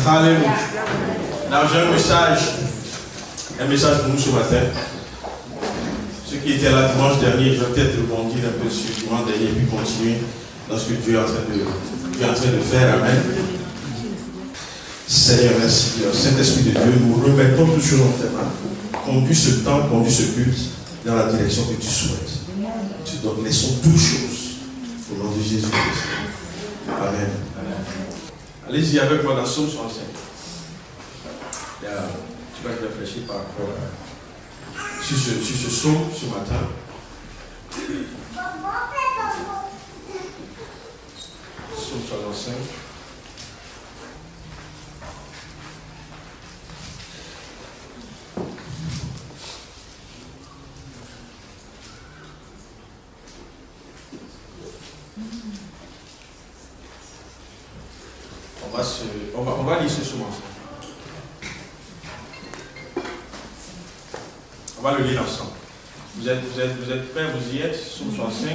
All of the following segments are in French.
Alléluia. Alors j'ai un message pour nous ce matin. Ceux qui étaient là dimanche dernier, je vais peut-être rebondir un peu sur dimanche dernier et puis continuer dans ce que Dieu est en train de faire. Amen. Seigneur, merci Dieu. Saint-Esprit de Dieu, nous remettons tout sur notre main. Conduis ce temps, conduis ce culte dans la direction que tu souhaites. Tu donnes, laissons toutes choses au nom de Jésus-Christ. Amen. Allez-y avec moi dans Psaume 65. Tu vas réfléchir par rapport sur ce psaume ce matin. Psaume 65. On va lire ce psaume ensemble. On va le lire ensemble. Vous êtes prêts? Vous y êtes? Psaume 65.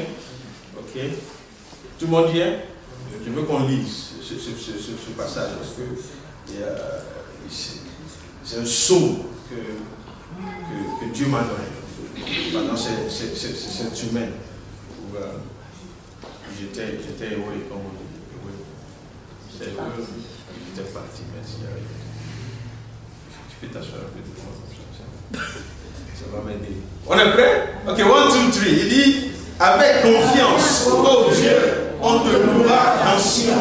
Ok. Tout le monde y est? Je veux qu'on lise ce passage parce que c'est un psaume que Dieu m'a donné pendant cette semaine où j'étais heureux comme vous. C'est heureux. J'étais parti, merci. Tu peux t'asseoir un peu de moi comme ça. Ça va m'aider. On est prêt? Ok, 1, 2, 3. Il dit, avec confiance, oh Dieu, on te louera dans Sion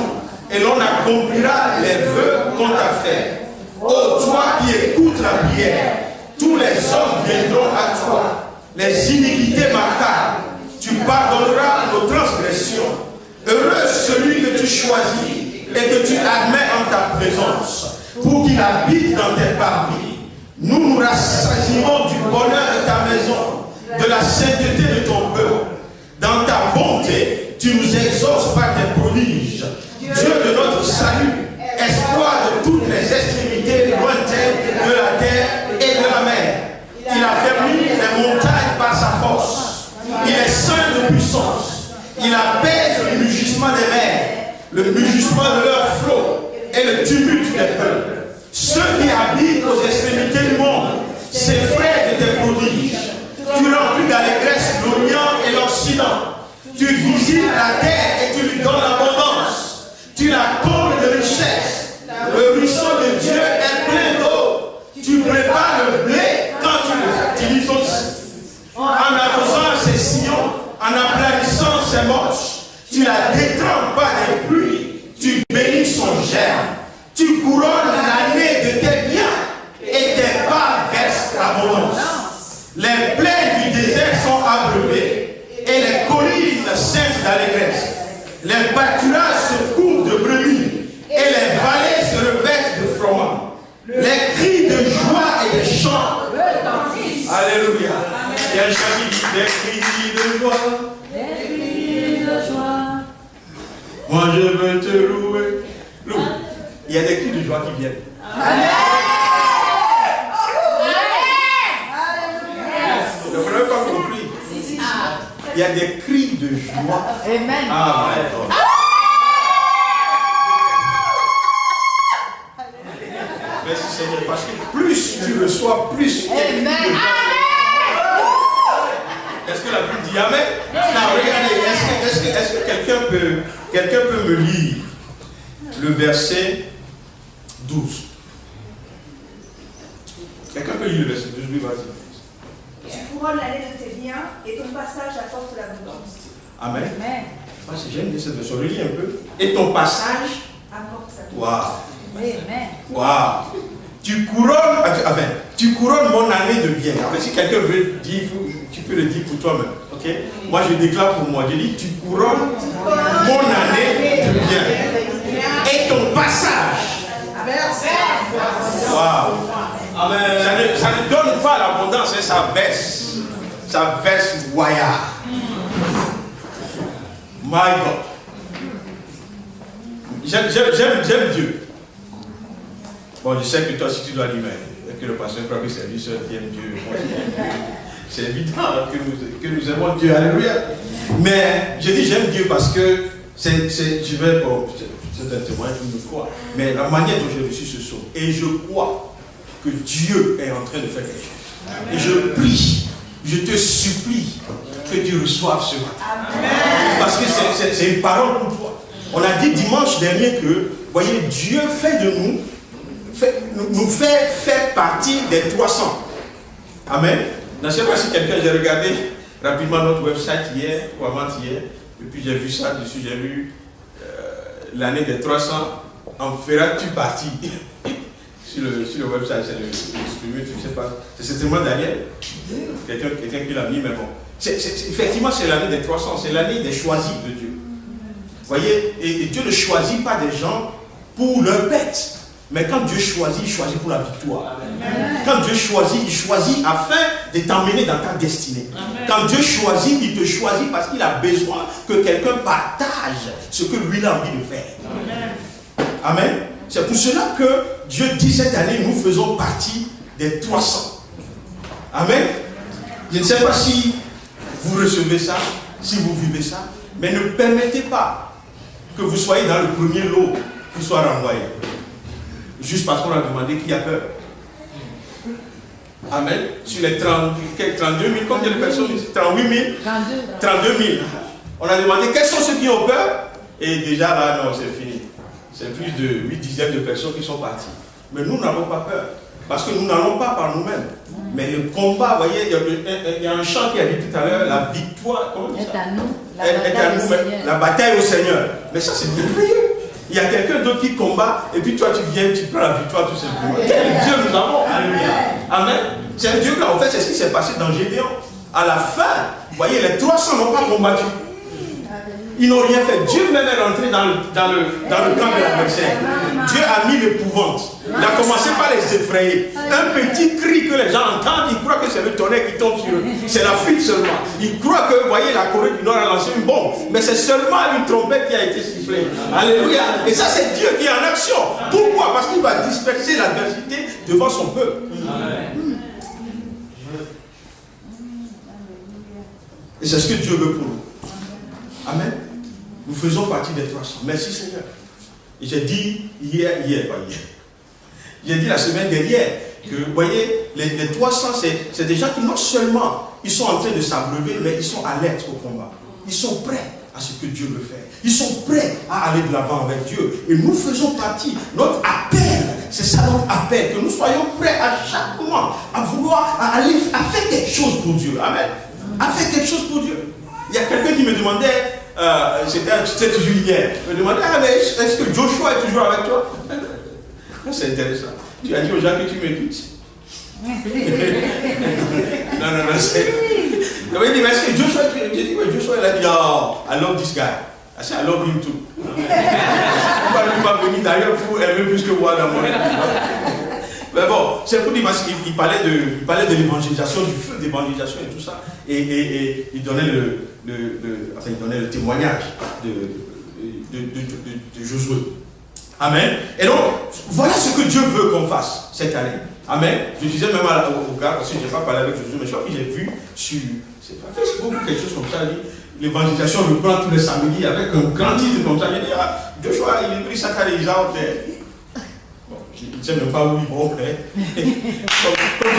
et l'on accomplira les vœux qu'on t'a fait. Oh toi qui écoutes la prière, tous les hommes viendront à toi. Les iniquités macabres, tu pardonneras nos transgressions. Heureux celui que tu choisis et que tu admets en ta présence pour qu'il habite dans tes parvis. Nous nous rassasierons du bonheur de ta maison, de la sainteté de ton peuple. Dans ta bonté, tu nous exauces par tes prodiges. Dieu de notre salut, espoir de toutes les extrémités lointaines de la terre et de la mer. Il a fermé les montagnes par sa force. Il est saint de puissance. Il apaise le mugissement des mers, le mugissement de leurs flots et le tumulte des peuples. Ceux qui habitent aux extrémités du monde s'effraient de tes prodiges. Tu remplis d'allégresse l'Orient et l'Occident. Tu visites la terre et tu lui donnes l'abondance. Tu la combles de richesse. Le ruisseau de Dieu est plein d'eau. Tu prépares le blé quand tu le fertilises aussi. En arrosant ses sillons, en aplanissant ses moches, tu la détrempes par des pluies. Tu bénis son germe. Tu couronnes l'année de tes biens et tes pas versent l'abondance. Les plaines du désert sont abreuvées et les collines saintes d'allégresse. Les pâturages se couvrent de brebis et les vallées se revêtent de froment. Les cris de joie et de chants. Alléluia. Il y a un chapitre des cris de joie. Des cris de joie. Moi je veux te louer. Loue. Il y a des cris de joie qui viennent. Amen. Vous n'avez pas compris. Il y a des cris de joie. Amen. Amen. Merci Seigneur, parce que plus tu reçois, plus. Amen. Est-ce que la Bible dit Amen? Non, regardez, est-ce que quelqu'un peut me lire le verset 12? Quelqu'un peut lire le verset 12? Oui, vas-y. Tu couronnes l'année de tes biens et ton passage apporte l'abondance. Amen. Amen. J'aime bien cette version. Je lis un peu. Et ton passage Apporte sa waouh. Amen. Waouh. Tu couronnes mon année de bien. Après, si quelqu'un veut dire, tu peux le dire pour toi-même. Ok? Moi, je déclare pour moi. Je dis, tu couronnes mon année de bien. Et ton passage. Waouh. Amen. Ça ne donne pas l'abondance, hein, ça baisse. Ça baisse voyage. My God. J'aime Dieu. Bon, je sais que toi, si tu dois dire, que le pasteur croit que c'est lui seul qui aime Dieu. C'est évident que nous aimons Dieu. Alléluia. Mais je dis j'aime Dieu parce que c'est un témoin, je me crois. Mais la manière dont j'ai reçu ce son, et je crois que Dieu est en train de faire quelque chose. Amen. Et je prie, je te supplie que tu reçoives ce matin. Amen. Parce que c'est une parole pour toi. On a dit dimanche dernier que, voyez, Dieu fait de nous, nous fait faire partie des 300. Amen. Je ne sais pas si quelqu'un, j'ai regardé rapidement notre website hier ou avant-hier, et puis j'ai vu ça dessus, j'ai vu l'année des 300, en feras-tu partie sur le website, c'est le distribué, je ne sais pas, c'est certainement Daniel, quelqu'un qui l'a mis, mais bon. Effectivement, c'est l'année des 300, c'est l'année des choisis de Dieu. Vous voyez, et Dieu ne choisit pas des gens pour leur bête. Mais quand Dieu choisit, il choisit pour la victoire. Amen. Quand Dieu choisit, il choisit afin de t'emmener dans ta destinée. Amen. Quand Dieu choisit, il te choisit parce qu'il a besoin que quelqu'un partage ce que lui a envie de faire. Amen. Amen. C'est pour cela que Dieu dit cette année, nous faisons partie des 300. Amen. Je ne sais pas si vous recevez ça, si vous vivez ça, mais ne permettez pas que vous soyez dans le premier lot qui soit renvoyé. Juste parce qu'on a demandé qui a peur. Amen. Sur les 32 000, combien de personnes ici? 38 000 32 000. On a demandé quels sont ceux qui ont peur. Et déjà là, non, c'est fini. C'est plus de 8 dixièmes de personnes qui sont parties. Mais nous n'avons pas peur. Parce que nous n'allons pas par nous-mêmes. Mais le combat, vous voyez, il y a un chant qui a dit tout à l'heure, la victoire, comment on dit ça? Est à nous. La bataille au Seigneur. Mais ça, c'est merveilleux. Il y a quelqu'un d'autre qui combat, et puis toi tu viens, tu prends la victoire tout simplement. Quel Dieu nous avons. Alléluia. Amen. C'est un Dieu là, en fait, c'est ce qui s'est passé dans Gédéon. À la fin, vous voyez, les 300 n'ont pas combattu. Ils n'ont rien fait. Dieu même est rentré dans le camp de l'adversaire. Dieu a mis l'épouvante. Il a commencé par les effrayer. Un petit cri que les gens entendent, ils croient que c'est le tonnerre qui tombe sur eux. C'est la fuite seulement. Ils croient que, vous voyez, la Corée du Nord a lancé une bombe. Mais c'est seulement une trompette qui a été sifflée. Alléluia. Et ça, c'est Dieu qui est en action. Pourquoi? Parce qu'il va disperser l'adversité devant son peuple. Et c'est ce que Dieu veut pour nous. Amen. Nous faisons partie des 300. Merci Seigneur. Et j'ai dit hier. J'ai dit la semaine dernière que, vous voyez, les 300, c'est des gens qui non seulement ils sont en train de s'abreuver, mais ils sont alertes au combat. Ils sont prêts à ce que Dieu veut faire. Ils sont prêts à aller de l'avant avec Dieu. Et nous faisons partie. Notre appel, c'est ça notre appel, que nous soyons prêts à chaque moment à vouloir aller à faire quelque chose pour Dieu. Amen. À faire quelque chose pour Dieu. Il y a quelqu'un qui me demandait, c'était toujours hier, me demandait, mais est-ce que Joshua est toujours avec toi? C'est intéressant. Tu as dit aux gens que tu m'écoutes. non, c'est... Il m'a dit, mais est-ce que Joshua, j'ai dit, oui, Joshua, il a dit, oh, I love this guy. I said, I love him too. Il ne va pas venir d'ailleurs pour aimer plus que moi dans mon équipe. Mais bon, c'est pour dire parce qu'il parlait de l'évangélisation, du feu d'évangélisation et tout ça. Et il donnait il donnait le témoignage de Josué. Amen. Et donc, voilà ce que Dieu veut qu'on fasse cette année. Amen. Je disais même au gars, parce que je n'ai pas parlé avec Josué, mais je crois que j'ai vu sur Facebook quelque chose comme ça, l'évangélisation reprend tous les samedis avec un grand titre comme ça. Il dit, Joshua, il est pris sa carrière out there. Je ne sais même pas où ils vont. Comme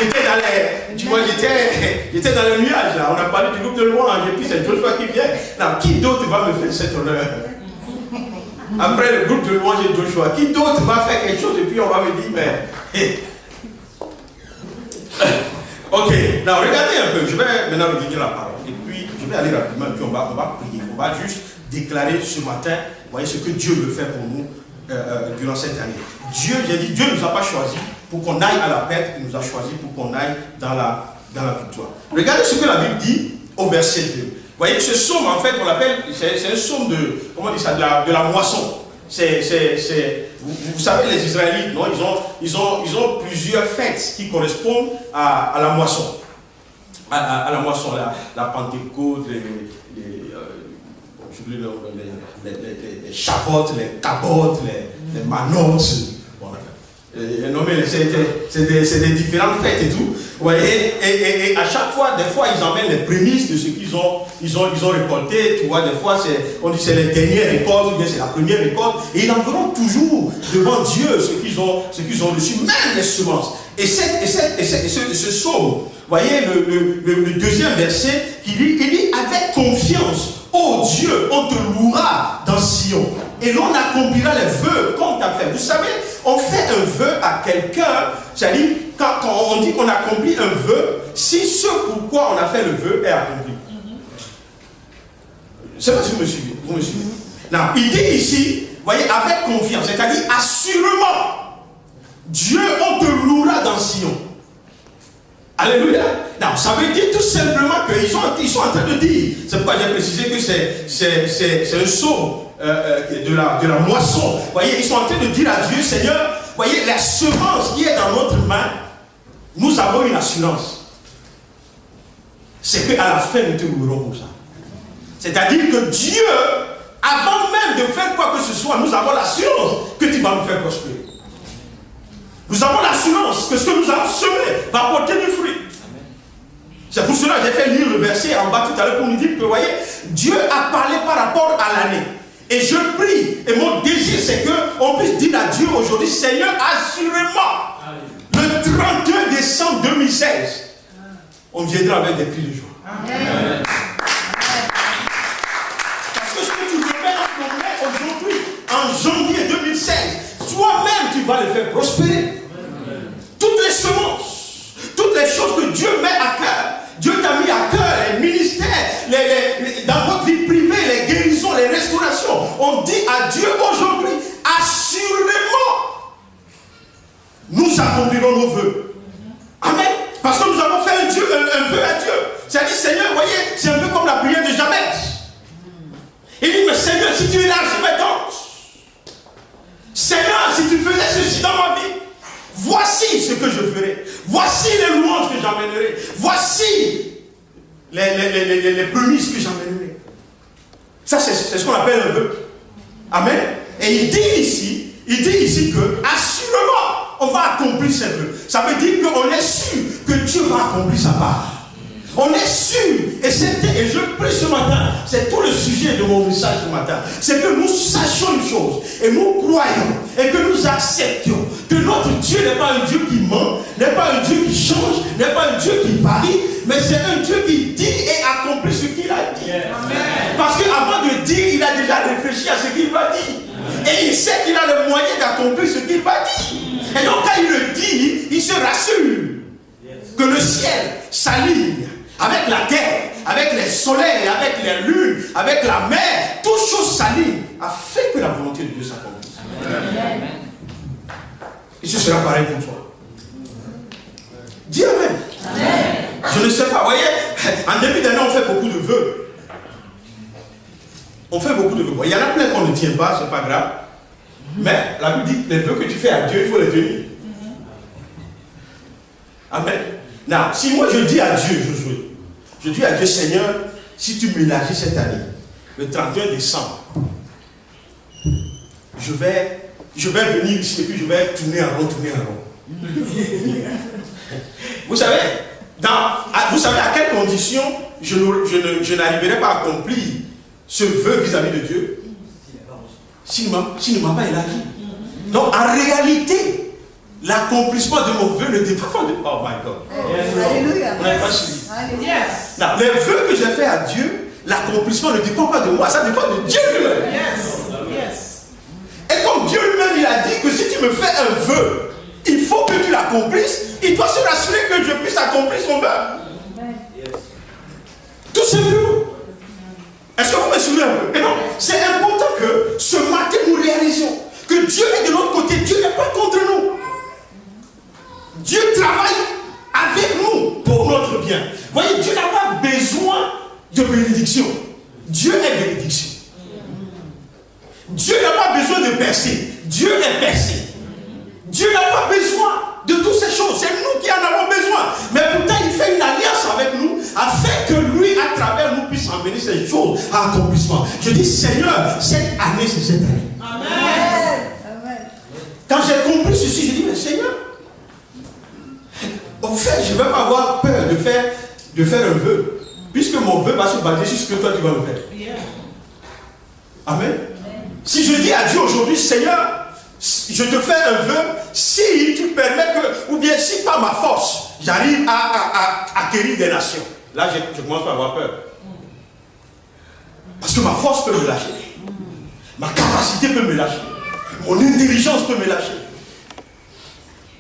j'étais dans les... Tu vois, j'étais dans le nuage là. On a parlé du groupe de louange. Et puis c'est Joshua qui vient. Non, qui d'autre va me faire cet honneur? Après le groupe de louange et Joshua, qui d'autre va faire quelque chose? Et puis on va me dire, mais... Ok, now regardez un peu. Je vais maintenant revenir la parole. Et puis je vais aller rapidement. Et puis on va prier. On va juste déclarer ce matin, vous voyez, ce que Dieu veut faire pour nous durant cette année. Dieu, j'ai dit, Dieu ne nous a pas choisis pour qu'on aille à la perte, il nous a choisis pour qu'on aille dans la victoire. Regardez ce que la Bible dit au verset 2. Vous voyez, ce psaume, en fait, on l'appelle, c'est un psaume de, comment on dit ça, de la moisson. Vous savez, les Israélites, non, ils ont plusieurs fêtes qui correspondent à la moisson. À la moisson, la Pentecôte, les Shavuot, les Kabot, les Manot. Bon, Non, mais c'est des différentes fêtes et tout. Vous voyez, et à chaque fois, des fois, ils emmènent les prémices de ce qu'ils ont récolté. Tu vois, des fois, on dit c'est les dernières récoltes, ou bien c'est la première récolte. Et ils enverront toujours devant Dieu ce qu'ils ont reçu, même les semences. Et ce psaume, vous voyez, le deuxième verset, il dit avec confiance, ô Dieu, on te louera dans Sion. Et l'on accomplira les vœux qu'on t'a fait. Vous savez, on fait un vœu à quelqu'un, c'est-à-dire, quand on dit qu'on accomplit un vœu, si ce pourquoi on a fait le vœu est accompli. Je ne sais pas si vous me suivez. Non, il dit ici, vous voyez, avec confiance, c'est-à-dire assurément, Dieu, on te louera dans Sion. Alléluia. Non, ça veut dire tout simplement qu'ils sont en train de dire, c'est pourquoi j'ai précisé que c'est un psaume de la moisson. Vous voyez, ils sont en train de dire à Dieu, Seigneur, vous voyez, la semence qui est dans notre main, nous avons une assurance. C'est qu'à la fin, nous te louerons pour ça. C'est-à-dire que Dieu, avant même de faire quoi que ce soit, nous avons l'assurance que tu vas nous faire prospérer. Nous avons l'assurance que ce que nous avons semé va porter du fruit. C'est pour cela que j'ai fait lire le verset en bas tout à l'heure pour nous dire que, vous voyez, Dieu a parlé par rapport à l'année. Et je prie, et mon désir c'est qu'on puisse dire à Dieu aujourd'hui, Seigneur, assurément, le 31 décembre 2016, on viendra avec des cris de joie. Amen. Parce que ce que tu veux faire aujourd'hui, en janvier 2016, toi-même tu vas le faire prospérer. Toutes les semences, toutes les choses que Dieu met à cœur, Dieu t'a mis à cœur, les ministères, dans votre vie privée, les guérisons, les restaurations. On dit à Dieu aujourd'hui, assurément, nous accomplirons nos vœux. Amen. Parce que nous avons fait un vœu à Dieu. C'est-à-dire, Seigneur, vous voyez, c'est un peu comme la prière de Jabez. Il dit, mais Seigneur, si tu élargis mes tentes, Seigneur, si tu faisais ceci dans ma vie, voici ce que je ferai. Voici les louanges que j'emmènerai. Voici les prémices que j'emmènerai. Ça, c'est ce qu'on appelle un vœu. Amen. Et il dit ici que, assurément, on va accomplir ces vœux. Ça veut dire qu'on est sûr que Dieu va accomplir sa part. On est sûr, et je prie ce matin, c'est tout le sujet de mon message ce matin, c'est que nous sachions une chose, et nous croyons, et que nous acceptions que notre Dieu n'est pas un Dieu qui ment, n'est pas un Dieu qui change, n'est pas un Dieu qui varie, mais c'est un Dieu qui dit et accomplit ce qu'il a dit. Amen. Parce qu'avant de dire, il a déjà réfléchi à ce qu'il va dire. Et il sait qu'il a le moyen d'accomplir ce qu'il va dire. Et donc quand il le dit, il se rassure que le ciel s'aligne avec la terre, avec les soleils, avec les lunes, avec la mer, toutes choses s'alignent afin que la volonté de Dieu s'accomplisse. Et ce sera pareil pour toi. Dis Amen. Amen. Je ne sais pas, vous voyez, en début d'année, on fait beaucoup de vœux. On fait beaucoup de vœux. Il y en a plein qu'on ne tient pas, c'est pas grave. Mais la Bible dit que les vœux que tu fais à Dieu, il faut les tenir. Amen. Non, si moi je dis à Dieu, je dis à Dieu, Seigneur, si tu m'élargis cette année, le 31 décembre, je vais venir ici et puis je vais tourner en rond. Vous savez à quelles conditions je n'arriverai pas à accomplir ce vœu vis-à-vis de Dieu s'il ne m'a pas élargi. Donc en réalité, l'accomplissement de mon vœu ne dépend pas de... Oh my God. Alléluia. On n'a pas suivi. Non, les vœux que j'ai fait à Dieu, l'accomplissement ne dépend pas de moi, ça dépend de Dieu lui-même. Et comme Dieu lui-même, il a dit que si tu me fais un vœu, il faut que tu l'accomplisses, il doit se rassurer que je puisse accomplir son vœu. Tout simplement. Est-ce que vous me suivez un peu? Et non, c'est important que ce matin nous réalisions que Dieu est de notre côté, Dieu n'est pas contre nous. Dieu travaille avec nous pour notre bien. Vous voyez, Dieu n'a pas besoin de bénédiction. Dieu est bénédiction. Dieu n'a pas besoin de percer. Dieu est percé. Dieu n'a pas besoin de toutes ces choses. C'est nous qui en avons besoin. Mais pourtant, il fait une alliance avec nous afin que lui, à travers nous, puisse emmener ces choses à accomplissement. Je dis, Seigneur, cette année, c'est cette année. Amen. Quand j'ai compris ceci, je dis, mais Seigneur, fait, je ne vais pas avoir peur de faire un vœu. Puisque mon vœu va se baser sur ce que toi tu vas me faire. Amen. Si je dis à Dieu aujourd'hui, Seigneur, je te fais un vœu, si tu permets que, ou bien si par ma force, j'arrive à acquérir des nations. Là, je commence à avoir peur. Parce que ma force peut me lâcher. Ma capacité peut me lâcher. Mon intelligence peut me lâcher.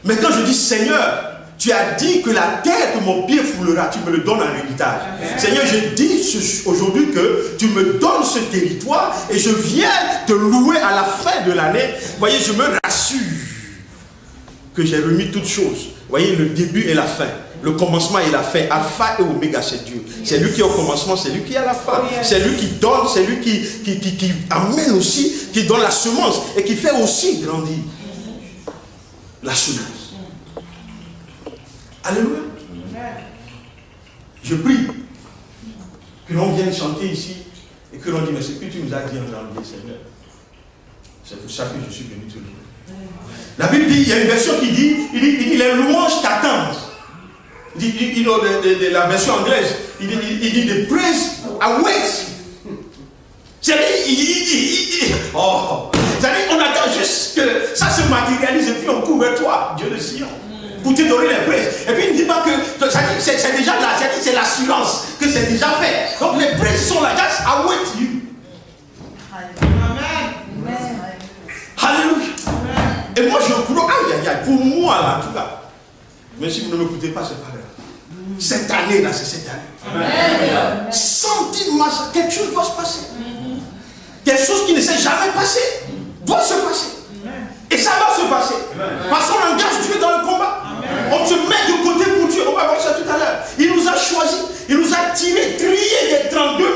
Mais quand je dis, Seigneur, tu as dit que la terre que mon pied foulera, tu me le donnes en héritage. Seigneur, je dis aujourd'hui que tu me donnes ce territoire et je viens te louer à la fin de l'année. Voyez, je me rassure que j'ai remis toutes choses. Voyez, le début et la fin. Le commencement et la fin. Alpha et Oméga, c'est Dieu. C'est lui qui est au commencement, c'est lui qui est à la fin. C'est lui qui donne, c'est lui qui amène aussi, qui donne la semence et qui fait aussi grandir la semence. Alléluia. Je prie que l'on vienne chanter ici et que l'on dise, mais ce que tu nous as dit en janvier, Seigneur, c'est pour ça que je suis venu te louer. La Bible dit, il y a une version qui dit, il dit les louanges t'attendent. Il dit, de la version anglaise, il dit the praise awaits. C'est-à-dire, on attend juste que ça se matérialise et puis on court vers toi, Dieu de Sion, pour te donner les praises. Et puis il ne dit pas que c'est déjà là, c'est l'assurance que c'est déjà fait. Donc les praises sont là, just await you. Amen. Alléluia. Et moi je crois, pour moi là, en tout cas, mais si vous ne m'écoutez pas, c'est pas grave. Cette année-là, c'est cette année. Amen. Sentiment, quelque chose doit se passer. Quelque chose qui ne s'est jamais passé doit se passer. Et ça va se passer. Parce qu'on engage Dieu dans le combat. On se met de côté pour Dieu. On va voir ça tout à l'heure. Il nous a choisis. Il nous a tiré, trié des 32 000.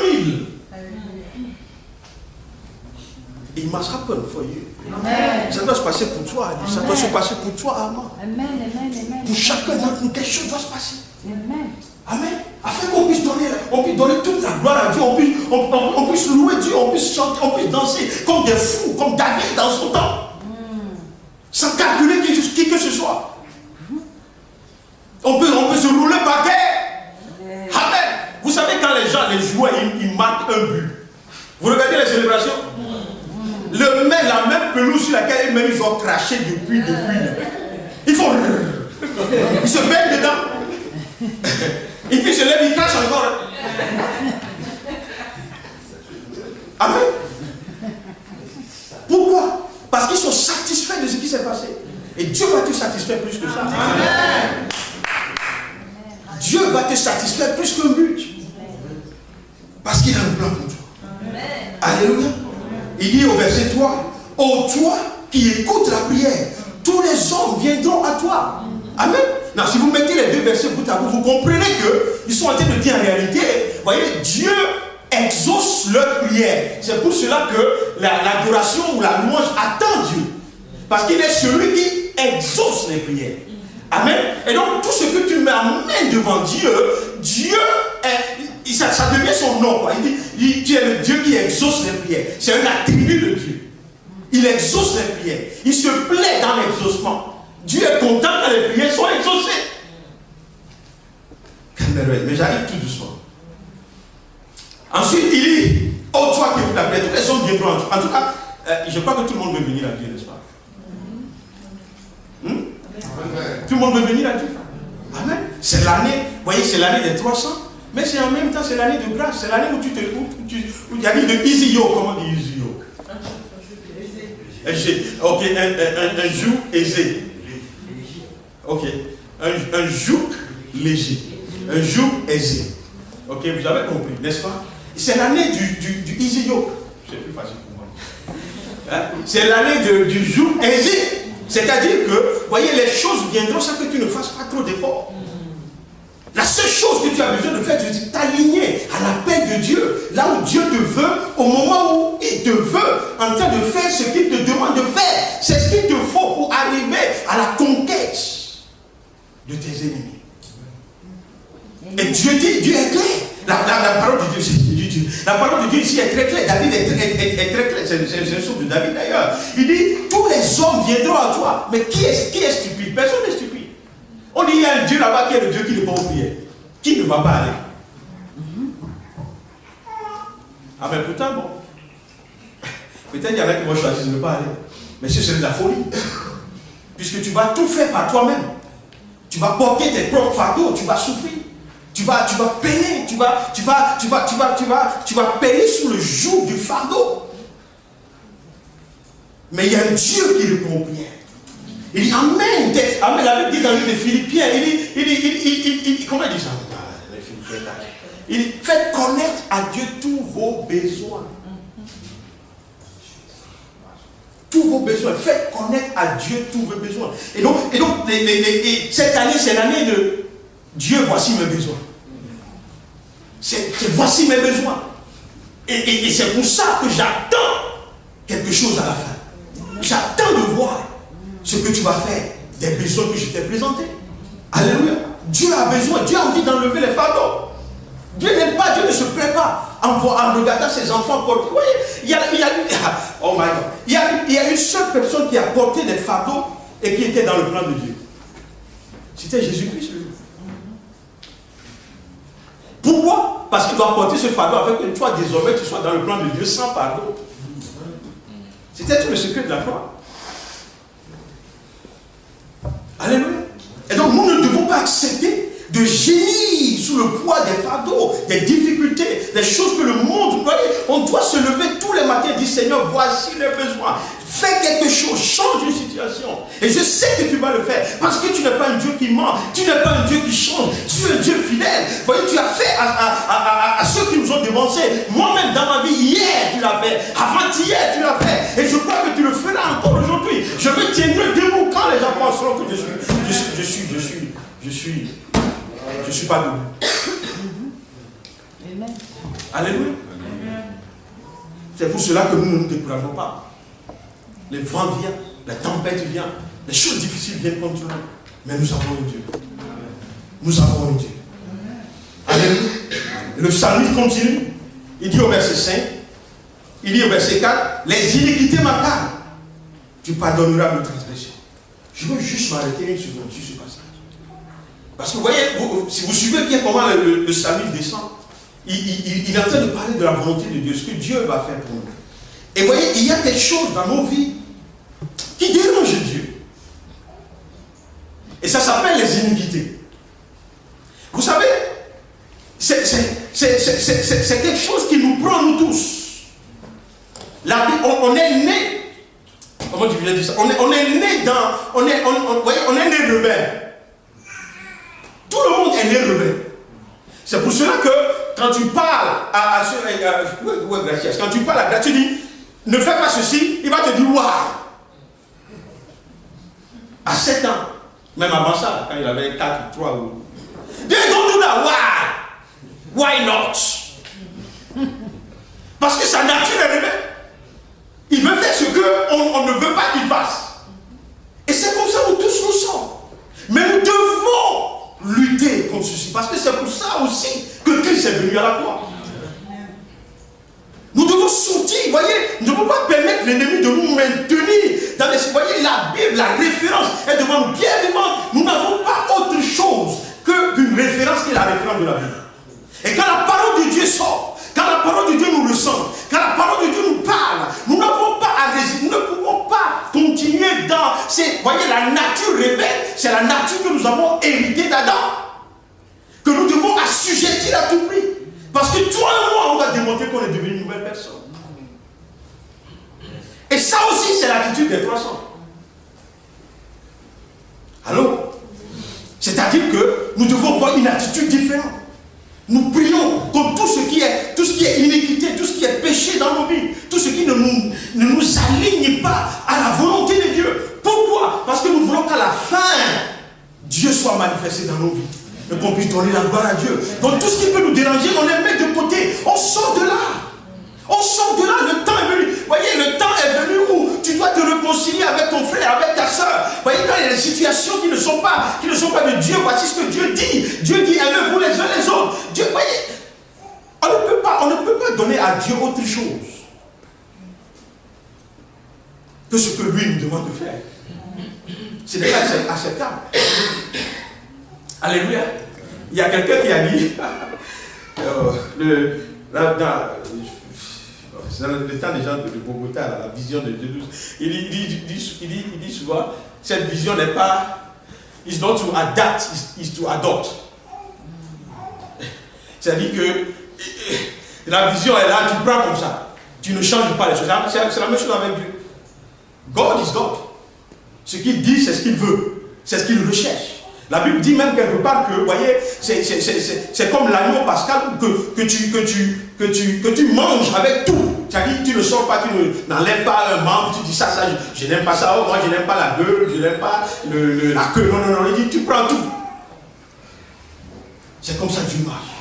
Il m'a rappelé for you. Ça doit se passer pour toi. Ça doit se passer pour toi, Armand. Pour chacun d'entre nous, quelque chose doit se passer. Amen. Afin qu'on puisse donner toute la gloire à Dieu, on puisse louer Dieu, on puisse chanter, on puisse danser comme des fous, comme David dans son temps. Sans calculer qui que ce soit. On peut se rouler par terre. Amen. Vous savez quand les gens, les joueurs, ils marquent un but. Vous regardez les célébrations. La même pelouse sur laquelle ils ont craché depuis. Ils font. Ils se mettent dedans. Et puis se lève, ils crachent encore. Amen. Pourquoi? Parce qu'ils sont satisfaits de ce qui s'est passé. Et Dieu va te satisfaire plus que ça. Amen. Dieu va te satisfaire plus qu'un but. Parce qu'il a un plan pour toi. Amen. Alléluia. Il dit au verset 3, ô toi qui écoutes la prière, tous les hommes viendront à toi. Amen. Non, si vous mettez les deux versets bout à bout, vous comprenez qu'ils sont en train de dire en réalité, vous voyez, Dieu exauce leur prière. C'est pour cela que l'adoration ou la louange attend Dieu. Parce qu'il est celui qui exauce les prières. Amen. Et donc, tout ce que tu m'amènes devant Dieu, ça devient son nom. Quoi. Il dit, tu es le Dieu qui exauce les prières. C'est un attribut de Dieu. Il exauce les prières. Il se plaît dans l'exaucement. Dieu est content quand les prières sont exaucées. Mais j'arrive tout doucement. Ensuite, il dit, oh toi qui écoutes la prière, tous les hommes viendront. En tout cas, je crois que tout le monde veut venir à Dieu, n'est-ce pas? Tout le monde veut venir à Dieu. Amen. C'est l'année, vous voyez, c'est l'année des 300. Mais c'est en même temps, c'est l'année de grâce. C'est l'année où où il y a dit de easy yoke. Comment on dit easy yoke? Ok, un joug aisé. Ok, un joug léger. Un joug aisé. Ok, vous avez compris, n'est-ce pas? C'est l'année du easy yoke. C'est plus facile pour moi. Hein? C'est l'année du joug aisé. C'est-à-dire que, vous voyez, les choses viendront sans que tu ne fasses pas trop d'efforts. La seule chose que tu as besoin de faire, c'est t'aligner à l'appel de Dieu. Là où Dieu te veut, au moment où il te veut, en train de faire ce qu'il te demande de faire. C'est ce qu'il te faut pour arriver à la conquête de tes ennemis. Et Dieu dit, Dieu est clair. La parole de Dieu, la parole de Dieu ici est très claire. David est très clair. C'est le sort de David d'ailleurs. Il dit, tous les hommes viendront à toi. Mais qui est stupide? Personne n'est stupide. On dit dit il y a un Dieu là-bas qui est le Dieu qui ne répond aux prières, qui ne va pas aller? Ah mais pourtant bon, peut-être il y en a qui vont choisir de ne pas aller, mais c'est de la folie, puisque tu vas tout faire par toi-même, tu vas porter tes propres fardeaux, tu vas souffrir, tu vas peiner, tu vas peiner sous le joug du fardeau. Mais il y a un Dieu qui répond aux prières. Il dit Amen. Amen. La Bible dit dans le livre de Philippiens, il dit, comment il dit ça? Il dit, faites connaître à Dieu tous vos besoins. Tous vos besoins. Faites connaître à Dieu tous vos besoins. Et donc cette année, c'est l'année de Dieu, voici mes besoins. Voici mes besoins. Et c'est pour ça que j'attends quelque chose à la fin. J'attends de voir ce que tu vas faire des besoins que je t'ai présentés. Alléluia. Dieu a besoin, Dieu a envie d'enlever les fardeaux. Dieu n'aime pas, Dieu ne se plaît pas en regardant ses enfants porter. Vous voyez, oh my God. Il y a une seule personne qui a porté des fardeaux et qui était dans le plan de Dieu. C'était Jésus-Christ. Pourquoi? Parce qu'il doit porter ce fardeau afin que toi, désormais, tu sois dans le plan de Dieu sans fardeau. C'était tout le secret de la croix. Alléluia. Et donc, nous ne devons pas accepter de gémir sous le poids des fardeaux, des difficultés, des choses que le monde... Vous voyez, on doit se lever tous les matins et dire Seigneur, voici les besoins. Fais quelque chose, change une situation. Et je sais que tu vas le faire. Parce que tu n'es pas un Dieu qui ment. Tu n'es pas un Dieu qui change. Tu es un Dieu fidèle. Vous voyez, tu as fait à ceux qui nous ont dévancés. Moi-même, dans ma vie, hier, tu l'as fait. Avant-hier, tu l'as fait. Et je crois que tu le feras encore aujourd'hui. Je me tiendrai debout quand les gens penseront que je suis pas debout. Alléluia. C'est pour cela que nous ne nous décourageons pas. Les vents viennent, la tempête vient, les choses difficiles viennent contre nous. Mais nous avons un Dieu. Nous avons un Dieu. Alléluia. Et le psalmiste continue. Il dit au verset 5, il dit au verset 4, les iniquités m'accablent. Tu pardonneras nos transgressions. Je veux juste m'arrêter une seconde sur ce passage. Parce que vous voyez, si vous suivez bien comment le psalmiste descend, il est en train de parler de la volonté de Dieu, ce que Dieu va faire pour nous. Et vous voyez, il y a quelque chose dans nos vies qui dérange Dieu. Et ça s'appelle les iniquités. Vous savez, c'est quelque chose qui nous prend nous tous. On est né, comment tu viens de dire ça? On est né dans, on est né rebelle. Tout le monde est né rebelle. C'est pour cela que quand tu parles quand tu parles à Gracia, tu dis ne fais pas ceci, il va te dire waouh. À 7 ans, même avant ça, quand il avait 4 ou 3 ou. They don't do that. Why not? Parce que sa nature est rebelle. Il veut faire ce qu'on ne veut pas qu'il fasse. Et c'est comme ça où tous nous sommes. Mais nous devons lutter contre ceci. Parce que c'est pour ça aussi que Christ est venu à la croix. Nous devons sortir, vous voyez, nous ne devons pas permettre l'ennemi de nous maintenir dans les... Vous voyez, la Bible, la référence est devant nous bien vivante. Nous n'avons pas autre chose qu'une référence qui est la référence de la Bible. Et quand la parole de Dieu sort, quand la parole de Dieu nous ressent, quand la parole de Dieu nous parle, nous n'avons pas à résister, nous ne pouvons pas continuer dans... Vous voyez, la nature rebelle, c'est la nature que nous avons héritée d'Adam, que nous devons assujettir à tout prix. Parce que toi et moi, on va démontrer qu'on est devenu une nouvelle personne. Et ça aussi, c'est l'attitude des 300. Allô? C'est-à-dire que nous devons avoir une attitude différente. Nous prions contre tout ce qui est iniquité, tout ce qui est péché dans nos vies, tout ce qui ne nous aligne pas à la volonté de Dieu. Pourquoi? Parce que nous voulons qu'à la fin, Dieu soit manifesté dans nos vies. Et qu'on puisse donner la gloire à Dieu. Donc tout ce qui peut nous déranger, on les met de côté. On sort de là. On sort de là. Le temps est venu. Vous voyez, le temps est venu où tu dois te réconcilier avec ton frère, avec ta soeur. Vous voyez, quand il y a des situations qui ne sont pas de Dieu, voici ce que Dieu dit. Dieu dit, aimez-vous les uns les autres. Dieu, vous voyez, on ne peut pas donner à Dieu autre chose que ce que lui nous demande de faire. Ce n'est pas acceptable. Alléluia. Il y a quelqu'un qui a dit, c'est dans le temps des gens de Bogota, la vision de 2012, il dit souvent, cette vision n'est pas, it's not to adapt, it's to adopt. C'est-à-dire que la vision est là, tu prends comme ça. Tu ne changes pas les choses. C'est la même chose avec Dieu. God is God. Ce qu'il dit, c'est ce qu'il veut. C'est ce qu'il recherche. La Bible dit même quelque part que, vous voyez, c'est comme l'agneau pascal que tu manges avec tout. C'est-à-dire tu ne sors pas, tu n'enlèves pas un membre, tu dis ça, je n'aime pas ça, oh, moi je n'aime pas la gueule, je n'aime pas la queue. Non, il dit tu prends tout. C'est comme ça que Dieu marche.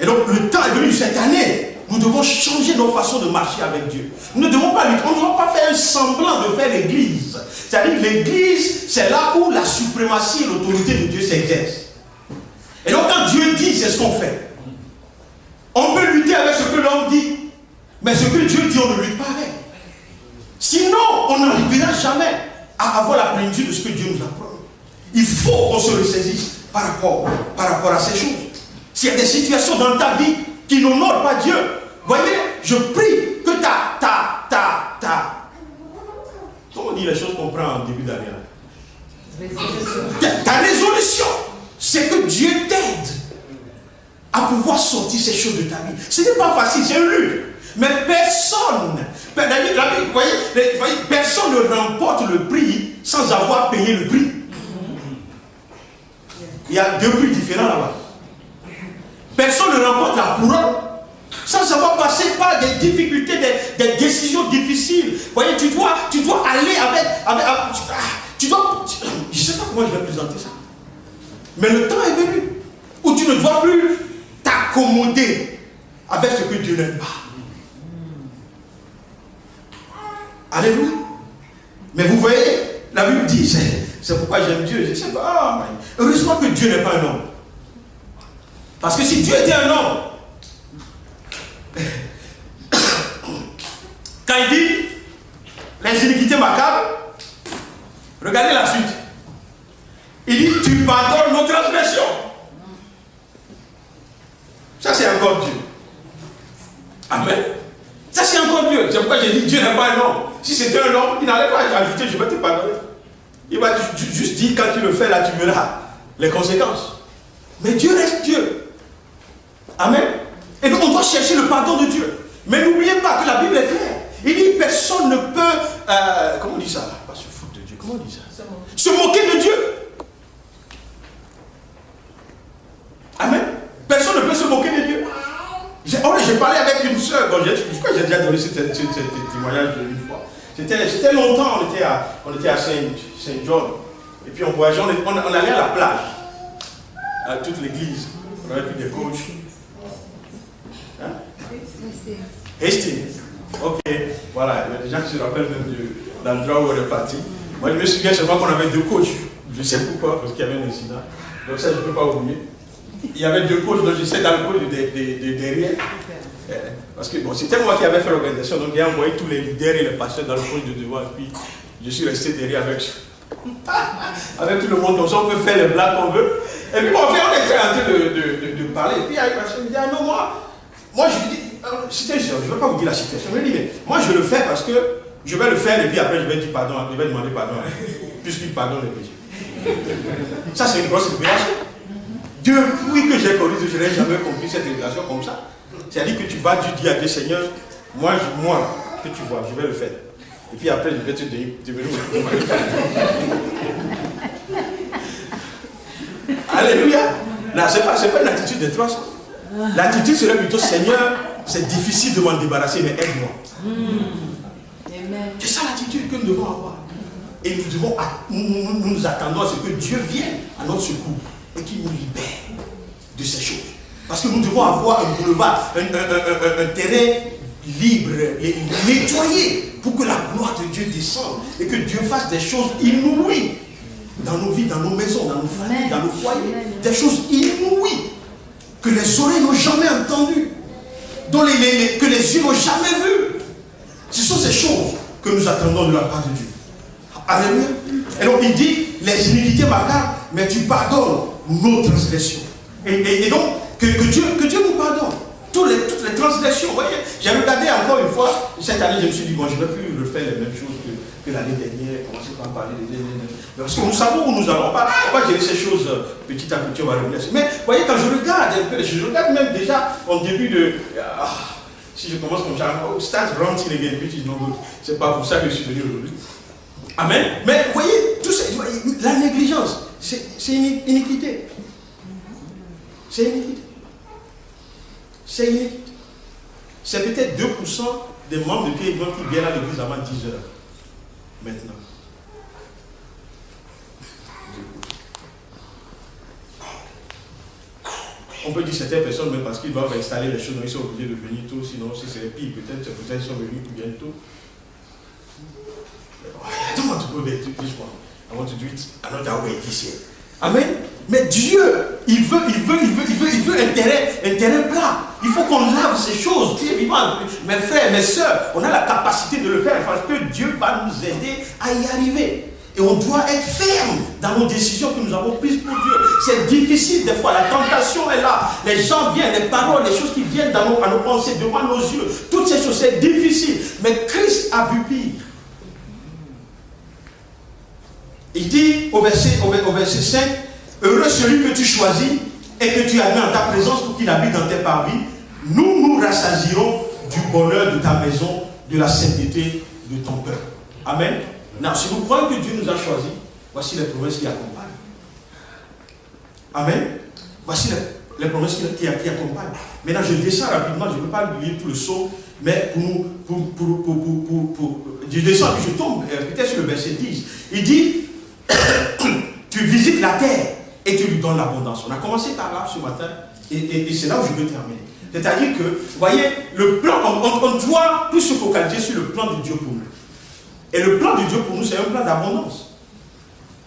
Et donc le temps est venu cette année. Nous devons changer nos façons de marcher avec Dieu. Nous ne devons pas lutter. On ne doit pas faire un semblant de faire l'église. C'est-à-dire l'église, c'est là où la suprématie et l'autorité de Dieu s'exercent. Et donc quand Dieu dit, c'est ce qu'on fait. On peut lutter avec ce que l'homme dit. Mais ce que Dieu dit, on ne lutte pas avec. Sinon, on n'arrivera jamais à avoir la plénitude de ce que Dieu nous apprend. Il faut qu'on se ressaisisse par rapport à ces choses. S'il y a des situations dans ta vie qui n'honorent pas Dieu, voyez, je prie que comment on dit les choses qu'on prend en début d'année? Ta résolution, c'est que Dieu t'aide à pouvoir sortir ces choses de ta vie. Ce n'est pas facile, c'est une lutte. Mais personne ne remporte le prix sans avoir payé le prix. Il y a deux prix différents là-bas. Personne ne remporte la couronne sans avoir passé par des difficultés, des décisions difficiles. Vous voyez, tu dois aller avec je ne sais pas comment je vais présenter ça. Mais le temps est venu où tu ne dois plus t'accommoder avec ce que Dieu n'aime pas. Alléluia. Mais vous voyez, la Bible dit, c'est pourquoi j'aime Dieu. Je ne sais pas. Heureusement que Dieu n'est pas un homme. Parce que si Dieu était un homme, quand il dit les iniquités macabres, regardez la suite. Il dit, tu pardonnes nos transgressions. Ça c'est encore Dieu. Amen. Ça c'est encore Dieu. C'est pourquoi j'ai dit Dieu n'est pas un homme. Si c'était un homme, il n'allait pas ajouter, je vais te pardonner. Il va juste dire, quand tu le fais là, tu verras les conséquences. Mais Dieu reste Dieu. Amen. Et donc on doit chercher le pardon de Dieu. Mais n'oubliez pas que la Bible est claire. Il dit personne ne peut, comment on dit ça? Pas se foutre de Dieu, comment on dit ça? Se moquer de Dieu. Amen. Personne ne peut se moquer de Dieu. J'ai parlé avec une soeur, je crois que j'ai déjà donné ce témoignage une fois. C'était longtemps, on était à Saint-John. Et puis on voyageait, on allait à la plage. À toute l'église. On avait plus des coachs. Hein? Hastings. Ok, voilà, il y a des gens qui se rappellent même de l'endroit où on est parti. Moi je me souviens seulement qu'on avait deux coachs. Je sais pourquoi, parce qu'il y avait un incident. Donc ça je ne peux pas oublier. Il y avait deux coachs, donc j'essaie dans le coach de derrière. Parce que bon, c'était moi qui avais fait l'organisation, donc j'ai envoyé tous les leaders et les pasteurs dans le coach de devant. Et puis je suis resté derrière avec tout le monde, comme ça on peut faire les blagues qu'on veut. Et puis bon, on était en train de parler. Et puis il y a une personne qui me dit, ah non, moi je lui dis, je ne vais pas vous dire la situation, mais moi je le fais parce que je vais le faire et puis après je vais dire pardon, je vais demander pardon, puisqu'il pardonne les péchés. Ça c'est une grosse révélation. Depuis que j'ai connu Dieu, je n'ai jamais compris cette révélation comme ça. C'est-à-dire que tu vas dire à Dieu, Seigneur, moi que tu vois, je vais le faire. Et puis après, je vais te dire, Alléluia. Non, ce n'est pas une attitude de toi. L'attitude serait plutôt, Seigneur, c'est difficile de m'en débarrasser, mais aide-moi. C'est ça l'attitude que nous devons avoir. Et nous nous attendons à ce que Dieu vienne à notre secours et qu'il nous libère de ces choses. Parce que nous devons avoir un boulevard, un terrain libre, nettoyé, pour que la gloire de Dieu descende et que Dieu fasse des choses inouïes dans nos vies, dans nos maisons, dans nos familles, dans nos foyers. Des choses inouïes que les oreilles n'ont jamais entendues, que les yeux n'ont jamais vues. Ce sont ces choses que nous attendons de la part de Dieu. Alléluia. Et donc il dit, les iniquités macabres, mais tu pardonnes nos transgressions. Et donc, que Dieu nous pardonne. Toutes les transgressions. Vous voyez, j'ai regardé encore une fois, cette année, je me suis dit, bon, je ne vais plus refaire les mêmes choses que l'année dernière, commencer par parler parce que nous savons où nous allons. On va gérer ces choses petit à petit, on va revenir. Mais vous voyez, quand je regarde un peu, je regarde même déjà en début de. Si je commence comme ça, start ranting again, c'est pas pour ça que je suis venu aujourd'hui. Amen. Mais vous voyez, tout ça, la négligence, c'est une iniquité. C'est une iniquité. C'est une iniquité. C'est peut-être 2% des membres de Pied qui viennent à l'église avant 10 heures. Maintenant. On peut dire certaines personnes, même parce qu'ils doivent installer les choses, ils sont obligés de venir tôt, sinon si c'est pire, peut-être ils sont venus plus bientôt. I don't want to go there this one. I want to do it another way this year. Amen. Mais Dieu, il veut un terrain plat. Il faut qu'on lave ces choses. Dieu est vivant. Mes frères, mes soeurs, on a la capacité de le faire parce que Dieu va nous aider à y arriver. Et on doit être ferme dans nos décisions que nous avons prises pour Dieu. C'est difficile des fois, la tentation est là. Les gens viennent, les paroles, les choses qui viennent à nos pensées, devant nos yeux. Toutes ces choses, c'est difficile. Mais Christ a vu pire. Il dit au verset 5, heureux celui que tu choisis et que tu admets en ta présence pour qu'il habite dans tes parvis. Nous nous rassasierons du bonheur de ta maison, de la sainteté de ton peuple. Amen. Non, si vous croyez que Dieu nous a choisis, voici les promesses qui accompagnent. Amen. Voici les promesses qui accompagnent. Maintenant, je descends rapidement, je ne veux pas lire tout le psaume, mais je descends et je tombe peut-être sur le verset 10. Il dit, tu visites la terre et tu lui donnes l'abondance. On a commencé par là ce matin et c'est là où je veux terminer. C'est-à-dire que, vous voyez, le plan, on doit plus se focaliser sur le plan de Dieu pour nous. Et le plan de Dieu pour nous, c'est un plan d'abondance.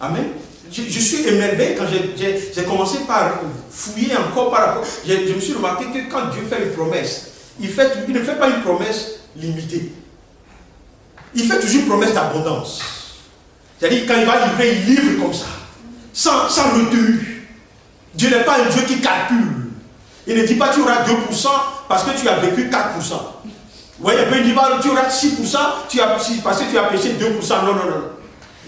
Amen. Je suis émerveillé quand j'ai commencé par fouiller encore par rapport. Je me suis remarqué que quand Dieu fait une promesse, il ne fait pas une promesse limitée. Il fait toujours une promesse d'abondance. C'est-à-dire quand il va livrer, il livre comme ça, sans retenue. Dieu n'est pas un Dieu qui calcule. Il ne dit pas tu auras 2% parce que tu as vécu 4%. Vous voyez, il dit pas tu auras 6% parce que tu as péché 2%. Non.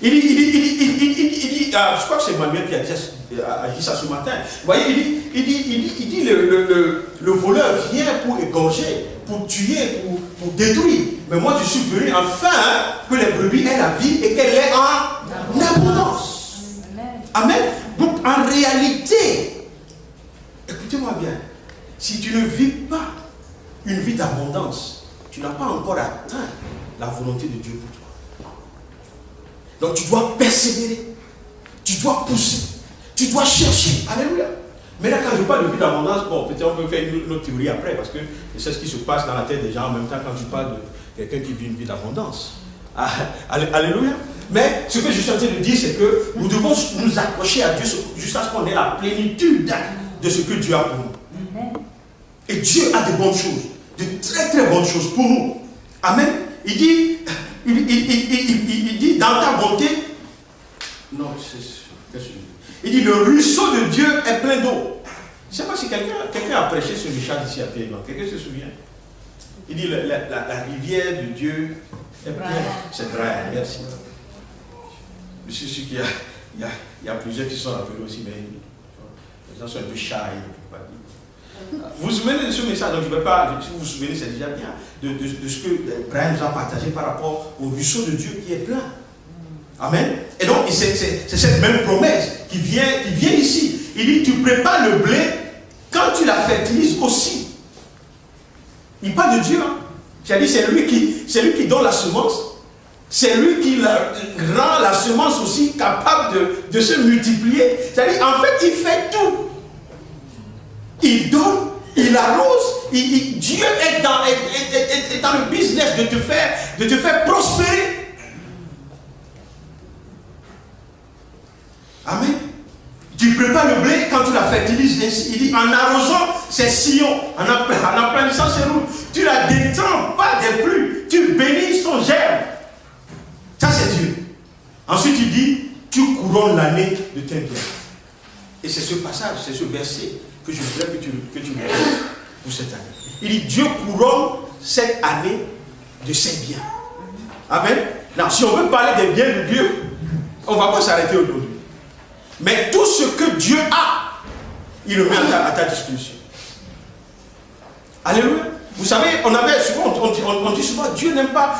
Il dit, je crois que c'est Emmanuel qui a dit ça ce matin. Vous voyez, il dit le voleur vient pour égorger, pour tuer, pour détruire. Mais moi je suis venu afin que les brebis aient la vie et qu'elle ait en abondance. Amen. Donc en réalité, écoutez-moi bien, si tu ne vis pas une vie d'abondance, tu n'as pas encore atteint la volonté de Dieu pour toi. Donc tu dois persévérer, tu dois pousser, tu dois chercher. Alléluia. Mais là, quand je parle de vie d'abondance, bon, peut-être on peut faire une autre théorie après, parce que c'est ce qui se passe dans la tête des gens en même temps quand tu parles de quelqu'un qui vit une vie d'abondance. Alléluia. Mais ce que je suis en train de dire, c'est que nous devons nous accrocher à Dieu jusqu'à ce qu'on ait la plénitude de ce que Dieu a pour nous. Et Dieu a de bonnes choses, de très très bonnes choses pour nous. Amen. Il dit, dans ta bonté, non, il dit, le ruisseau de Dieu est plein d'eau. Je ne sais pas si quelqu'un a prêché sur Richard ici à Pierre. Quelqu'un se souvient? Il dit, la rivière de Dieu est pleine. C'est vrai, merci. Je suis sûr qu'il y a plusieurs qui sont appelés aussi, mais les gens sont un peu shy. Vous vous souvenez de ce message? Donc je ne vais pas, si vous vous souvenez, c'est déjà bien de ce que Brian nous a partagé par rapport au ruisseau de Dieu qui est plein. Amen. Et donc c'est cette même promesse qui vient ici. Il dit, tu prépares le blé quand tu la fertilises aussi. Il parle de Dieu. Hein. C'est-à-dire c'est lui qui donne la semence. C'est lui qui rend la semence aussi capable de se multiplier. C'est-à-dire en fait il fait tout. Il donne, il arrose, Dieu est dans le business de te faire prospérer. Amen. Tu prépares le blé quand tu la fertilises ainsi. Il dit en arrosant ses sillons, en aplanissant ses routes, tu la détends pas des pluies, tu bénis son germe. Ça c'est Dieu. Ensuite il dit, tu couronnes l'année de tes biens. Et c'est ce passage, c'est ce verset que je voudrais que tu lises pour cette année. Il dit Dieu couronne cette année de ses biens. Amen. Non, si on veut parler des biens de Dieu, on ne va pas s'arrêter aujourd'hui. Mais tout ce que Dieu a, il le met à ta disposition. Alléluia. Vous savez, on dit souvent Dieu n'aime pas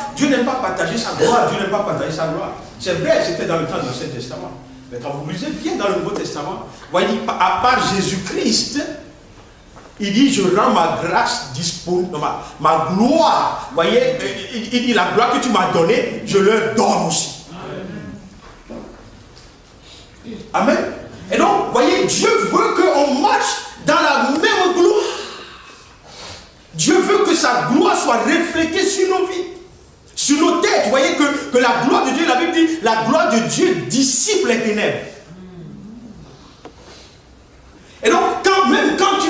partager sa gloire, Dieu n'aime pas partager sa gloire. C'est vrai, c'était dans le temps de l'Ancien Testament. Mais quand vous lisez bien dans le Nouveau Testament, vous voyez, à part Jésus-Christ, il dit, je rends ma grâce disponible, ma gloire. Vous voyez, il dit, la gloire que tu m'as donnée, je leur donne aussi. Amen. Et donc, vous voyez, Dieu veut qu'on marche dans la même gloire. Dieu veut que sa gloire soit reflétée sur nos vies, sur nos têtes. Vous voyez que la gloire de Dieu, la Bible dit, la gloire de Dieu dissipe les ténèbres. Et donc, même quand tu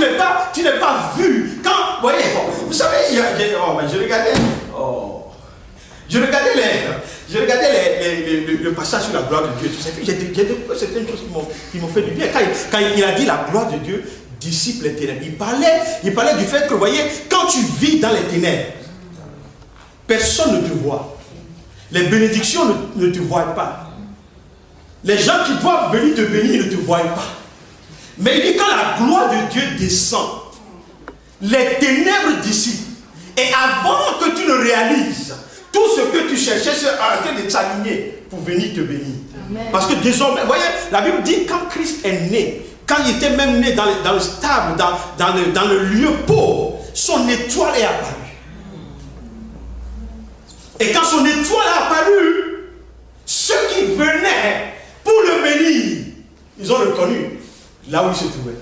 n'es pas vu, quand, vous voyez, vous savez, je regardais le passage sur la gloire de Dieu. J'ai découvert certaines choses qui m'ont fait du bien. Quand il a dit la gloire de Dieu dissipe les ténèbres, il parlait du fait que, vous voyez, quand tu vis dans les ténèbres, personne ne te voit. Les bénédictions ne te voient pas. Les gens qui doivent venir te bénir ne te voient pas. Mais il dit quand la gloire de Dieu descend, les ténèbres dissipent. Et avant que tu ne réalises, tout ce que tu cherchais, c'est en train de s'aligner pour venir te bénir. Amen. Parce que désormais, vous voyez, la Bible dit quand Christ est né, quand il était même né dans le stable, dans le lieu pauvre, son étoile est apparue. Et quand son étoile est apparue, ceux qui venaient pour le bénir, ils ont reconnu là où il se trouvait.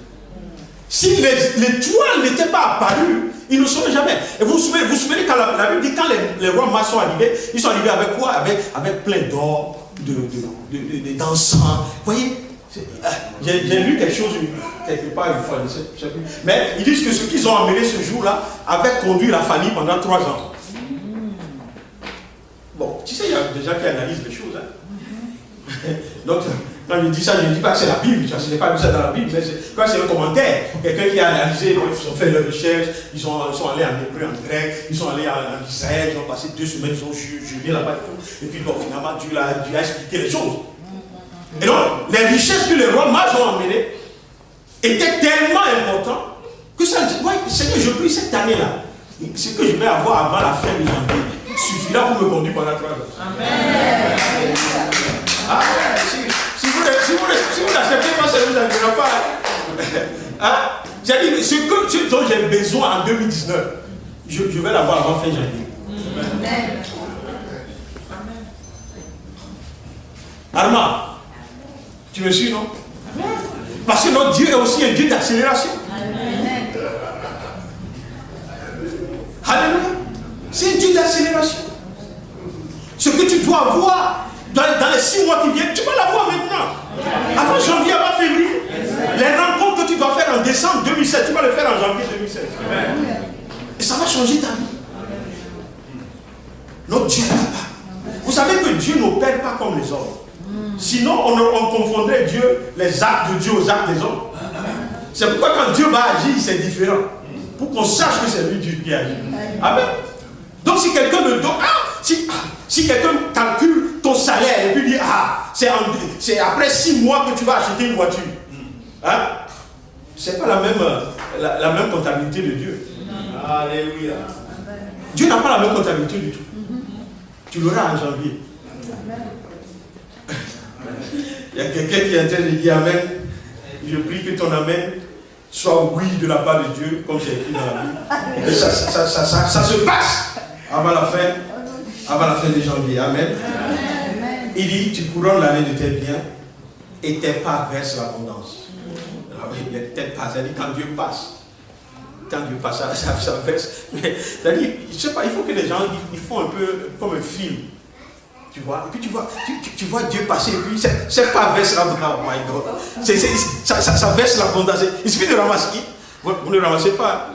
Si l'étoile n'était pas apparue, ils ne sauraient jamais. Et vous vous souvenez quand la Bible dit quand les rois mages sont arrivés, ils sont arrivés avec quoi? Avec plein d'or, d'encens. Vous voyez, j'ai lu quelque chose quelque part une fois, je sais plus. Mais ils disent que ceux qu'ils ont emmené ce jour-là avaient conduit la famille pendant 3 ans. Bon, tu sais, il y a des gens qui analysent les choses. Hein. Donc, quand je dis ça, je ne dis pas que c'est la Bible, je n'ai pas lu ça dans la Bible, mais c'est un commentaire. Quelqu'un qui a analysé, ils ont fait leur recherche, ils sont allés en hébreu, en grec, ils sont allés en Israël, ils ont passé 2 semaines, ils ont jeûné là-bas et puis bon, finalement, Dieu a expliqué les choses. Et donc, les richesses que les rois mages ont emmenées étaient tellement importantes que ça, c'est que je prie cette année-là, ce que je vais avoir avant la fin de janvier suffira pour me conduire pendant 3 ans. Amen. Ah, si vous n'acceptez pas, ça ne vous arrivera pas. Hein? J'ai dit, ce dont j'ai besoin en 2019, je vais l'avoir avant fin janvier. Amen. Armand, tu me suis, non? Parce que notre Dieu est aussi un Dieu d'accélération. Alléluia. C'est un Dieu d'accélération. Ce que tu dois avoir dans les 6 mois qui viennent, tu vas l'avoir maintenant. Avant janvier, avant février. Les rencontres que tu dois faire en décembre 2007, tu vas le faire en janvier 2016. Et ça va changer ta vie. Notre Dieu est capable. Vous savez que Dieu n'opère pas comme les hommes. Sinon, on confondrait Dieu, les actes de Dieu aux actes des hommes. C'est pourquoi quand Dieu va agir, c'est différent. Pour qu'on sache que c'est lui Dieu qui agit. Amen. Donc si quelqu'un me donne, si quelqu'un calcule ton salaire et puis dit, c'est après 6 mois que tu vas acheter une voiture. Hein? C'est pas la même comptabilité de Dieu. Alléluia. Dieu n'a pas la même comptabilité du tout. Tu l'auras en janvier. Il y a quelqu'un qui est en train de dire Amen. Je prie que ton Amen soit oui de la part de Dieu, comme c'est écrit dans la Bible. Et ça se passe avant la fin de janvier. Amen. Amen. Il dit, tu couronnes l'année de tes biens et tes pas versent l'abondance. Tes pas, c'est-à-dire quand Dieu passe. Quand Dieu passe, ça verse. C'est-à-dire, je ne sais pas, il faut que les gens ils font un peu comme un film. Tu vois, et puis tu vois Dieu passer, et puis c'est pas verse l'abondance. Oh my God. Ça verse l'abondance. Il suffit de ramasser. Vous ne ramassez pas.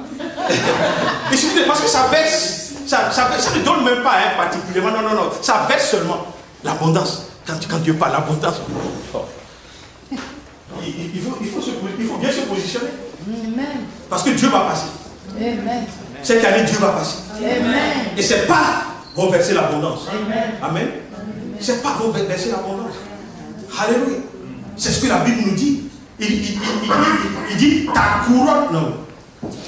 Il suffit de, parce que ça verse. Ça ne donne même pas particulièrement. Non. Ça verse seulement l'abondance. Quand Dieu parle, l'abondance. Oh. il faut bien se positionner. Amen. Parce que Dieu va passer. Amen. Cette année, Dieu va passer. Amen. Et ce n'est pas renverser l'abondance. Amen. Amen. Ce n'est pas renverser l'abondance. Alléluia. C'est ce que la Bible nous dit. Il dit ta couronne. Non.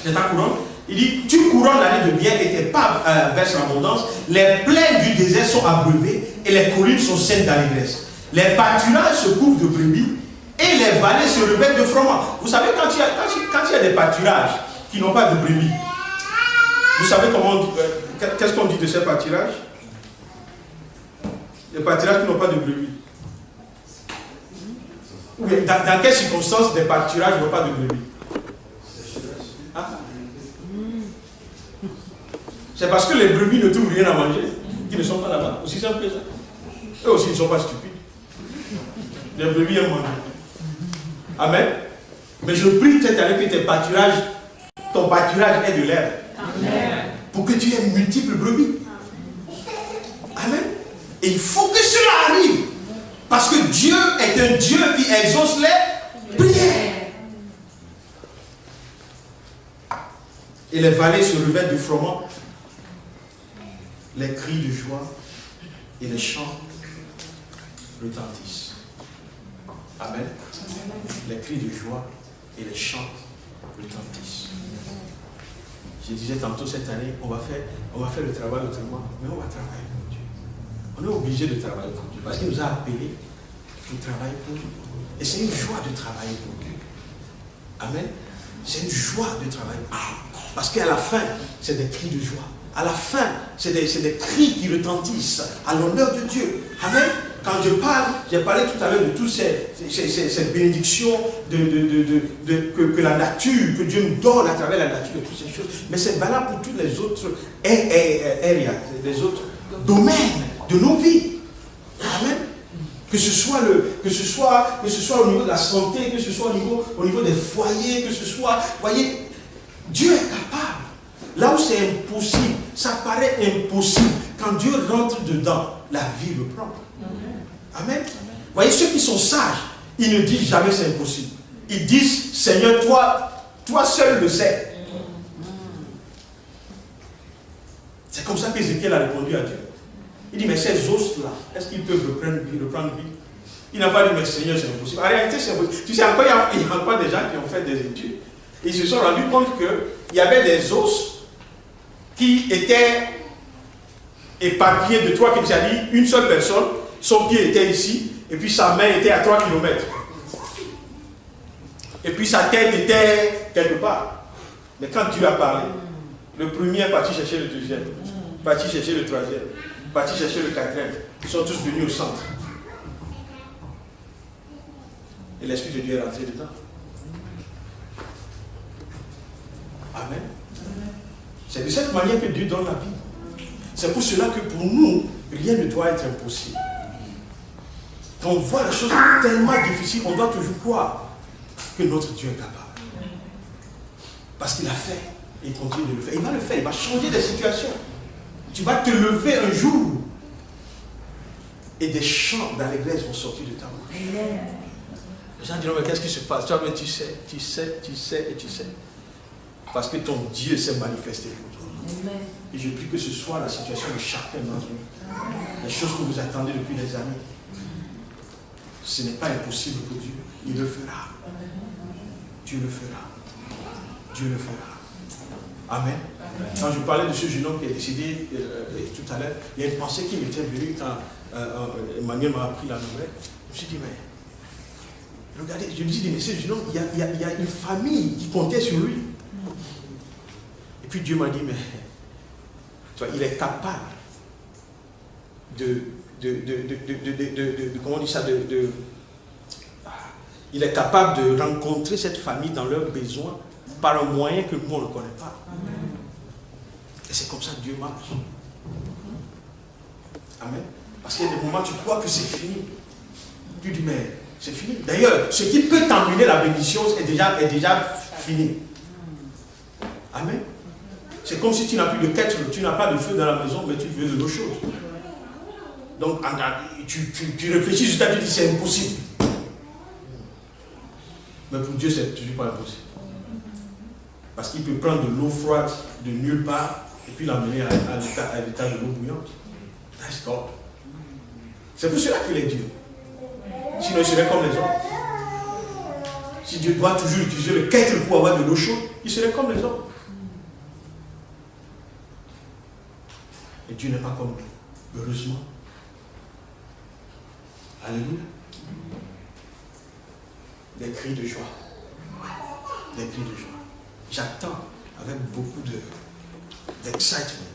C'est ta couronne. Il dit tu couronnes l'année de bien et tes pas versent l'abondance. Les plaines du désert sont abreuvées et les collines sont saines d'allégresse. Les pâturages se couvrent de brebis et les vallées se revêtent de froment. Vous savez, quand il y a des pâturages qui n'ont pas de brebis, vous savez qu'est-ce qu'on dit de ces pâturages? Les pâturages qui n'ont pas de brebis. Dans quelles circonstances des pâturages n'ont pas de brebis? Hein? C'est parce que les brebis ne trouvent rien à manger qu'ils ne sont pas là-bas. Aussi simple que ça. Eux aussi ne sont pas stupides. Les brebis aiment manger. Amen. Mais je prie cette année que ton pâturage est de l'herbe. Pour que tu aies multiples brebis. Amen. Et il faut que cela arrive. Parce que Dieu est un Dieu qui exauce les prières. Et les vallées se revêtent de froment. Les cris de joie et les chants retentissent. Amen. Les cris de joie et les chants retentissent. Je disais tantôt cette année, on va faire le travail autrement, mais on va travailler pour Dieu. On est obligé de travailler pour Dieu parce qu'il nous a appelés pour travailler pour lui. Et c'est une joie de travailler pour Dieu. Amen. C'est une joie de travailler pour Dieu. Parce qu'à la fin, c'est des cris de joie. À la fin, c'est des cris qui retentissent à l'honneur de Dieu. Amen. Quand je parle, j'ai parlé tout à l'heure de toutes ces bénédictions que la nature, que Dieu nous donne à travers la nature, de toutes ces choses. Mais c'est valable pour tous les autres areas, les autres domaines de nos vies. Amen. Que ce soit au niveau de la santé, que ce soit au niveau des foyers, que ce soit, voyez, Dieu est capable. Là où c'est impossible, ça paraît impossible. Quand Dieu rentre dedans, la vie reprend. Amen. Vous voyez, ceux qui sont sages, ils ne disent jamais c'est impossible. Ils disent, Seigneur, toi seul le sais. C'est comme ça qu'Ézéchiel a répondu à Dieu. Il dit, mais ces os-là, est-ce qu'ils peuvent reprendre vie? Il n'a pas dit, mais Seigneur, c'est impossible. En réalité, c'est impossible. Tu sais, encore, il y a encore des gens qui ont fait des études. Ils se sont rendus compte qu'il y avait des os qui étaient éparpillés de 3 km. C'est-à-dire, une seule personne, son pied était ici, et puis sa main était à 3 km. Et puis sa tête était quelque part. Mais quand Dieu a parlé, le premier est parti chercher le deuxième, parti chercher le troisième, parti chercher le quatrième. Ils sont tous venus au centre. Et l'Esprit de Dieu est rentré dedans. Amen. C'est de cette manière que Dieu donne la vie. C'est pour cela que pour nous, rien ne doit être impossible. Quand on voit les choses tellement difficiles, on doit toujours croire que notre Dieu est capable. Parce qu'il a fait et il continue de le faire. Il va le faire, il va changer des situations. Tu vas te lever un jour et des chants d'allégresse vont sortir de ta bouche. Les gens diront, mais qu'est-ce qui se passe? Toi, mais tu sais et tu sais. Parce que ton Dieu s'est manifesté pour toi. Amen. Et je prie que ce soit la situation de chacun d'entre nous. Les choses que vous attendez depuis des années. Ce n'est pas impossible pour Dieu. Il le fera. Dieu le fera. Dieu le fera. Amen. Quand je parlais de ce jeune homme qui est décédé tout à l'heure, il y a une pensée qui m'était venue quand Emmanuel m'a appris la nouvelle. Je me suis dit, mais regardez, je me suis dit, mais ce jeune homme, il y a une famille qui comptait sur lui. Et puis Dieu m'a dit, mais tu vois, il est capable comment on dit ça, il est capable de rencontrer cette famille dans leurs besoins par un moyen que nous on ne connaît pas. Et c'est comme ça que Dieu marche. Amen. Parce qu'il y a des moments où tu crois que c'est fini. Tu dis, mais c'est fini. D'ailleurs, ce qui peut t'emmener la bénédiction est déjà fini. Amen. C'est comme si tu n'as plus de quête, tu n'as pas de feu dans la maison, mais tu veux de l'eau chaude. Donc, tu réfléchis jusqu'à tu dis c'est impossible. Mais pour Dieu, c'est toujours pas impossible. Parce qu'il peut prendre de l'eau froide de nulle part et puis l'amener à l'état de l'eau bouillante. That's God. C'est pour cela qu'il est Dieu. Sinon, il serait comme les hommes. Si Dieu doit toujours utiliser le kettle pour avoir de l'eau chaude, il serait comme les hommes. Et Dieu n'est pas comme nous, heureusement. Alléluia. Des cris de joie. Des cris de joie. J'attends avec beaucoup d'excitement.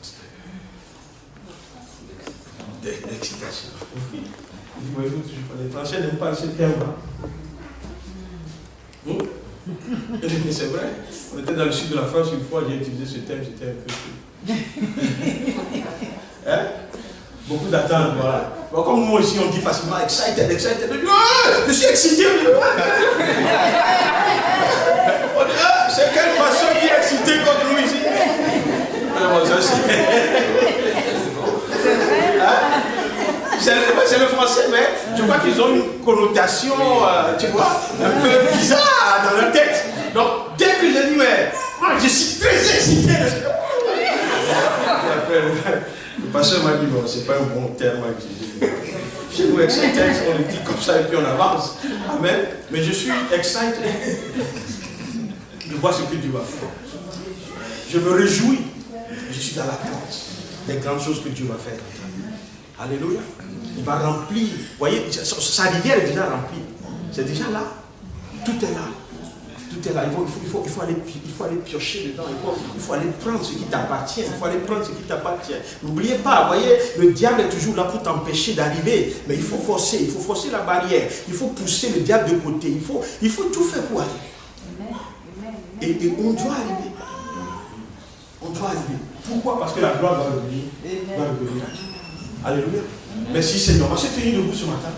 D'excitation. Les Français n'aiment pas ce terme-là. Mais c'est vrai. On était dans le sud de la France une fois, j'ai utilisé ce terme, j'étais un peu. Hein? Beaucoup d'attentes, voilà. Bon, comme nous aussi, on dit facilement excited. Je suis excité. C'est quelle façon qui est excité comme nous ici? C'est le français, mais je crois qu'ils ont une connotation, tu vois, un peu bizarre dans leur tête. Donc, dès que je dis, mais moi, je suis très excité. Le pasteur m'a dit, bon, c'est pas un bon terme à utiliser. Chez nous, excited, on le dit comme ça et puis on avance. Amen. Mais je suis excited de voir ce que Dieu va faire. Je me réjouis. Je suis dans l'attente des grandes choses que Dieu va faire. Alléluia. Il va remplir. Vous voyez, sa rivière est déjà remplie. C'est déjà là. Tout est là. Tout est là. Il faut aller piocher dedans. Il faut aller prendre ce qui t'appartient. Il faut aller prendre ce qui t'appartient. N'oubliez pas, vous voyez, le diable est toujours là pour t'empêcher d'arriver. Mais il faut forcer. Il faut forcer la barrière. Il faut pousser le diable de côté. Il faut tout faire pour arriver. Et on doit arriver. On doit arriver. Pourquoi? Parce que la gloire va revenir. Alléluia. Merci Seigneur. On va se tenir debout ce matin.